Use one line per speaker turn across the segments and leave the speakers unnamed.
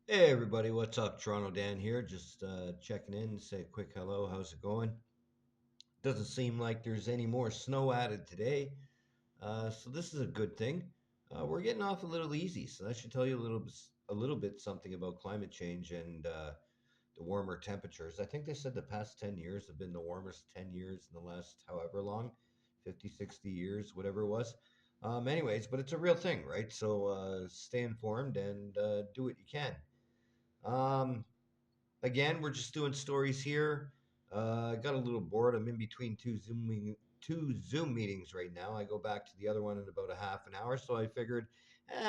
Hey everybody, what's up? Toronto Dan here, just checking in, say a quick hello. How's it going? Doesn't seem like there's any more snow added today, so this is a good thing. We're getting off a little easy, so that should tell you a little bit something about climate change and the warmer temperatures. I think they said the past 10 years have been the warmest 10 years in the last however long, 50, 60 years, whatever it was. Anyways, but it's a real thing, right? So stay informed and do what you can. Um, Again, we're just doing stories here. I got a little bored. I'm in between two Zoom meetings right now. I go back to the other one in about a half an hour, so I figured,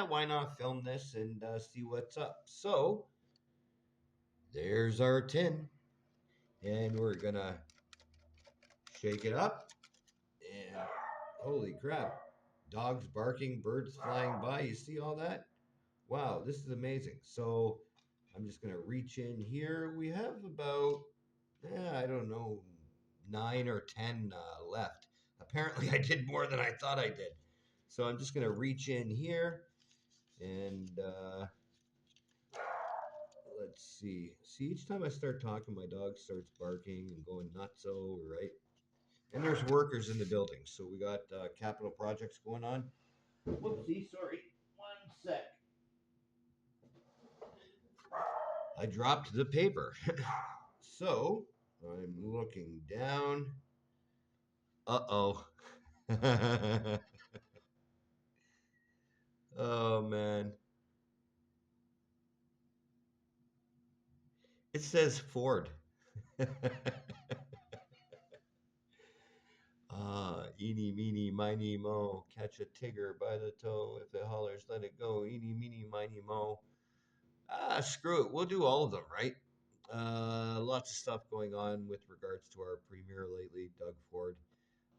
why not film this and see what's up? So there's our tin, and we're gonna shake it up. And holy crap, dogs barking, birds flying by. You see all that? Wow, this is amazing. So I'm just gonna reach in here. We have about I don't know, 9 or 10 left. Apparently, I did more than I thought I did. So I'm just going to reach in here and let's see. See, each time I start talking, my dog starts barking and going nutso, right? And there's workers in the building. So we got capital projects going on. Whoopsie, sorry. One sec. I dropped the paper. So I'm looking down. Uh oh. Oh man. It says Ford. Eeny, meeny, miny, mo. Catch a tigger by the toe. If it hollers, let it go. Eeny, meeny, miny, mo. Screw it. We'll do all of them, right? Lots of stuff going on with regards to our premier lately, Doug Ford.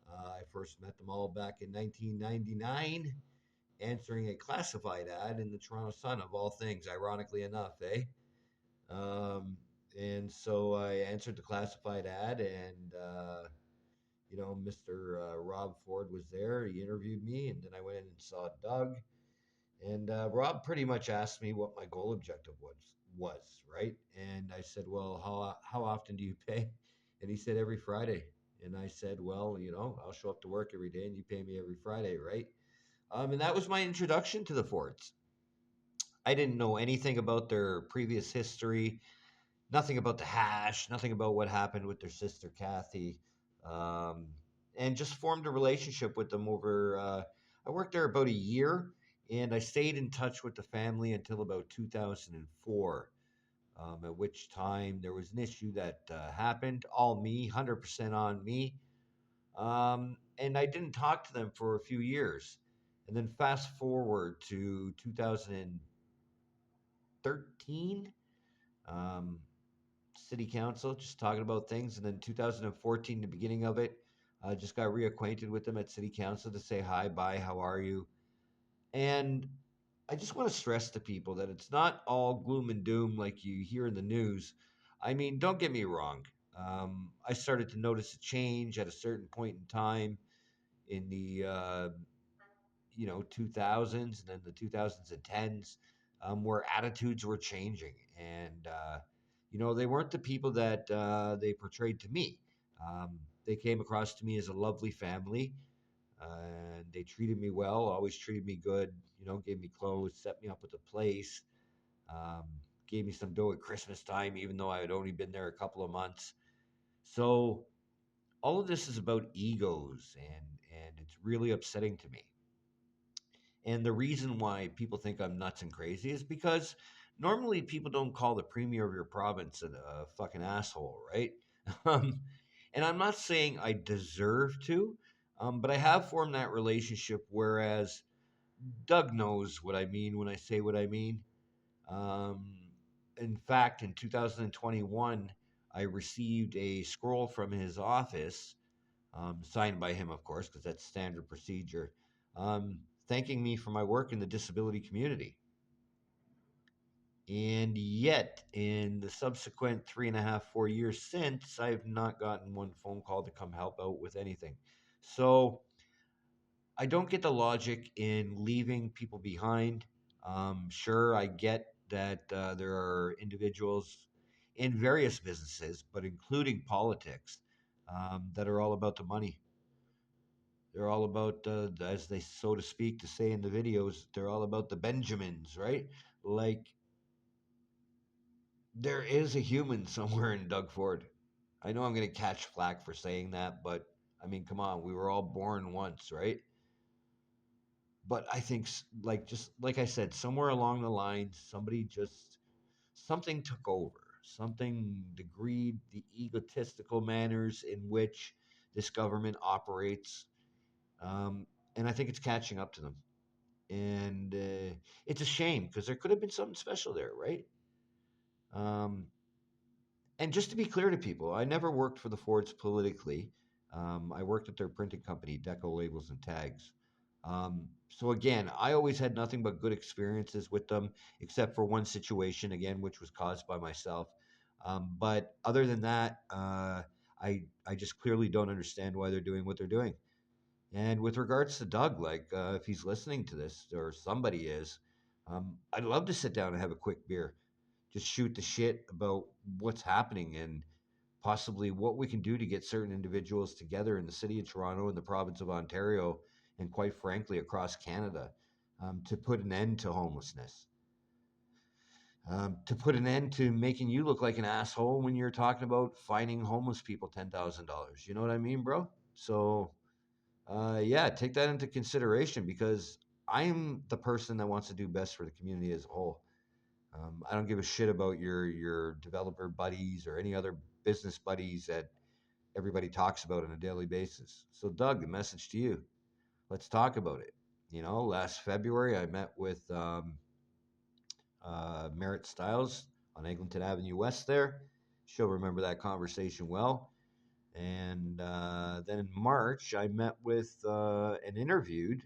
I first met them all back in 1999, answering a classified ad in the Toronto Sun, of all things, ironically enough, eh? Um, and so I answered the classified ad, and Mr. Rob Ford was there. He interviewed me, and then I went in and saw Doug. And Rob pretty much asked me what my goal objective was right. And I said, well, how often do you pay? And he said every Friday. And I said, well, I'll show up to work every day, and you pay me every Friday, right? And that was my introduction to the Fords. I didn't know anything about their previous history, nothing about the hash, nothing about what happened with their sister Kathy, um, and just formed a relationship with them over. I worked there about a year, and I stayed in touch with the family until about 2004. At which time there was an issue that happened, all me, 100% on me, and I didn't talk to them for a few years. And then fast forward to 2013. Um, City Council, just talking about things. And then 2014, the beginning of it, I just got reacquainted with them at City Council to say hi, bye, how are you? And I just want to stress to people that it's not all gloom and doom like you hear in the news. I mean, don't get me wrong. I started to notice a change at a certain point in time in the 2000s and then the 2010s, where attitudes were changing, and they weren't the people that they portrayed to me. They came across to me as a lovely family, and they treated me well, always treated me good, gave me clothes, set me up with a place, gave me some dough at Christmas time, even though I had only been there a couple of months. So all of this is about egos, and it's really upsetting to me. And the reason why people think I'm nuts and crazy is because normally people don't call the premier of your province a fucking asshole, right? Um, and I'm not saying I deserve to, but I have formed that relationship. Whereas Doug knows what I mean when I say what I mean. Um, in fact, in 2021, I received a scroll from his office, signed by him, of course, because that's standard procedure, thanking me for my work in the disability community. And yet, in the subsequent 3.5, 4 years since, I've not gotten one phone call to come help out with anything. So I don't get the logic in leaving people behind. Sure, I get that there are individuals in various businesses, but including politics, that are all about the money. They're all about, as they so to speak, to say in the videos, they're all about the Benjamins, right? Like there is a human somewhere in Doug Ford. I know I'm going to catch flack for saying that, but I mean, come on, we were all born once, right? But I think, like just like I said, somewhere along the line, somebody just something took over. Something, the greed, the egotistical manners in which this government operates, um, and I think it's catching up to them. And it's a shame because there could have been something special there, right? Um, and just to be clear to people, I never worked for the Fords politically. I worked at their printing company, Deco Labels and Tags. So again, I always had nothing but good experiences with them, except for one situation, again, which was caused by myself. But other than that, I just clearly don't understand why they're doing what they're doing. And with regards to Doug, like if he's listening to this or somebody is, I'd love to sit down and have a quick beer, just shoot the shit about what's happening and possibly what we can do to get certain individuals together in the city of Toronto and the province of Ontario, and quite frankly, across Canada, to put an end to homelessness. To put an end to making you look like an asshole when you're talking about fining homeless people $10,000. You know what I mean, bro? So, yeah, take that into consideration because I am the person that wants to do best for the community as a whole. I don't give a shit about your developer buddies or any other business buddies that everybody talks about on a daily basis. So, Doug, a message to you. Let's talk about it. You know, last February I met with Merritt Stiles on Eglinton Avenue West there. She'll remember that conversation well. And then in March, I met with and interviewed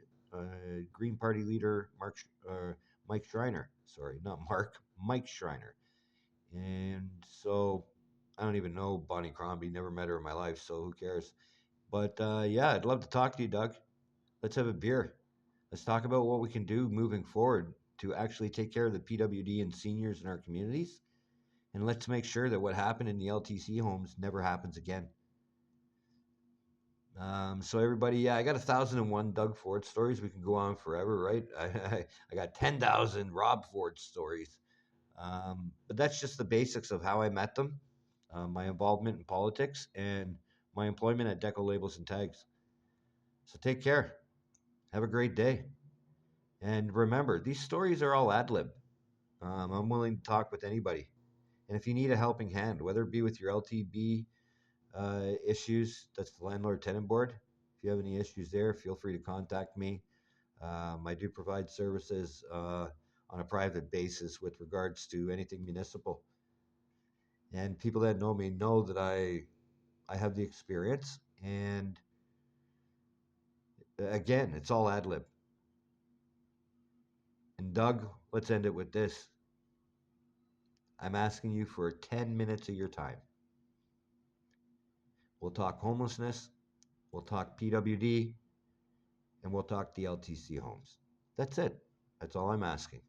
Green Party leader Mike Schreiner. Sorry, not Mark, Mike Schreiner. And so I don't even know Bonnie Crombie, never met her in my life, so who cares? But yeah, I'd love to talk to you, Doug. Let's have a beer. Let's talk about what we can do moving forward to actually take care of the PWD and seniors in our communities. And let's make sure that what happened in the LTC homes never happens again. So everybody, yeah, I got 1,001 Doug Ford stories. We can go on forever, right? I got 10,000 Rob Ford stories. But that's just the basics of how I met them, my involvement in politics, and my employment at Deco Labels and Tags. So take care. Have a great day. And remember, these stories are all ad lib. I'm willing to talk with anybody. And if you need a helping hand, whether it be with your LTB issues, that's the landlord tenant board. If you have any issues there, feel free to contact me. I do provide services on a private basis with regards to anything municipal. And people that know me know that I have the experience. And again, it's all ad lib. And Doug, let's end it with this. I'm asking you for 10 minutes of your time. We'll talk homelessness, we'll talk PWD, and we'll talk the LTC homes. That's it. That's all I'm asking.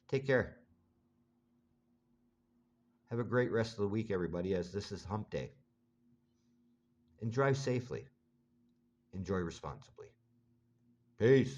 Take care. Have a great rest of the week, everybody, as this is hump day. And drive safely. Enjoy responsibly. Peace.